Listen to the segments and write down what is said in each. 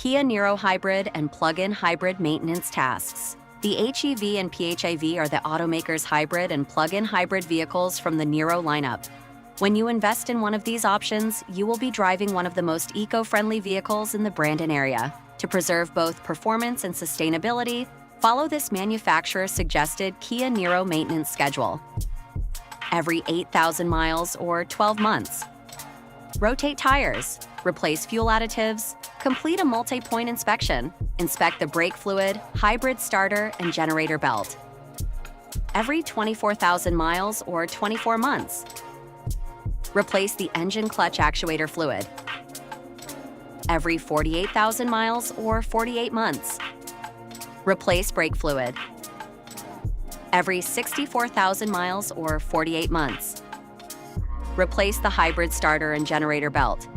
Kia Niro hybrid and plug-in hybrid maintenance tasks. The HEV and PHEV are the automaker's hybrid and plug-in hybrid vehicles from the Niro lineup. When you invest in one of these options, you will be driving one of the most eco-friendly vehicles in the Brandon area. To preserve both performance and sustainability, follow this manufacturer-suggested Kia Niro maintenance schedule. Every 8,000 miles or 12 months. Rotate tires, replace fuel additives, complete a multi-point inspection, inspect the brake fluid, hybrid starter, and generator belt. Every 24,000 miles or 24 months. Replace the engine clutch actuator fluid. Every 48,000 miles or 48 months. Replace brake fluid. Every 64,000 miles or 48 months. Replace the hybrid starter and generator belt.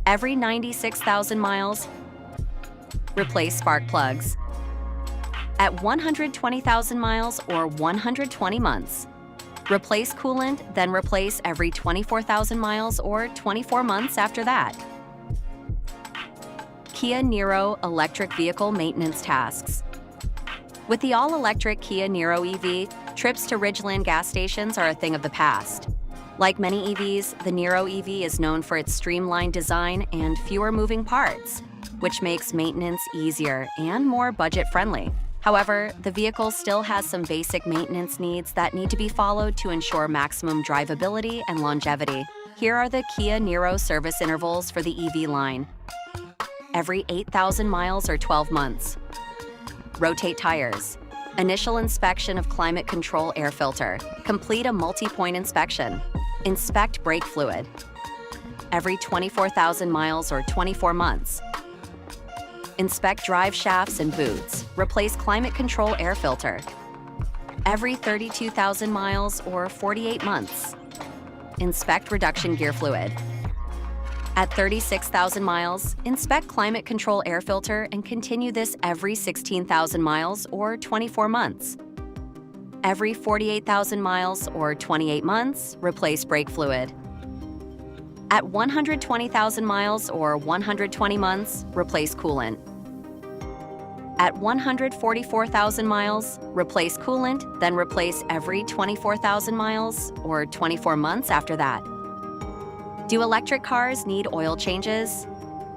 Every 96,000 miles, replace spark plugs. At 120,000 miles or 120 months, replace coolant, then replace every 24,000 miles or 24 months after that. Kia Niro electric vehicle maintenance tasks. With the all-electric Kia Niro EV, trips to Ridgeland gas stations are a thing of the past. Like many EVs, the Niro EV is known for its streamlined design and fewer moving parts, which makes maintenance easier and more budget-friendly. However, the vehicle still has some basic maintenance needs that need to be followed to ensure maximum drivability and longevity. Here are the Kia Niro service intervals for the EV line. Every 8,000 miles or 12 months. Rotate tires. Initial inspection of climate control air filter. Complete a multi-point inspection. Inspect brake fluid. Every 24,000 miles or 24 months. Inspect drive shafts and boots. Replace climate control air filter. Every 32,000 miles or 48 months. Inspect reduction gear fluid. At 36,000 miles, inspect climate control air filter and continue this every 16,000 miles or 24 months. Every 48,000 miles or 28 months, replace brake fluid. At 120,000 miles or 120 months, replace coolant. At 144,000 miles, replace coolant, then replace every 24,000 miles or 24 months after that. Do electric cars need oil changes?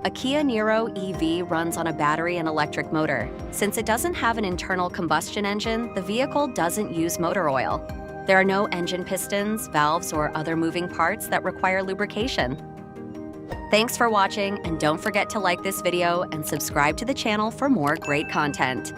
A Kia Niro EV runs on a battery and electric motor. Since it doesn't have an internal combustion engine, the vehicle doesn't use motor oil. There are no engine pistons, valves, or other moving parts that require lubrication. Thanks for watching, and don't forget to like this video and subscribe to the channel for more great content.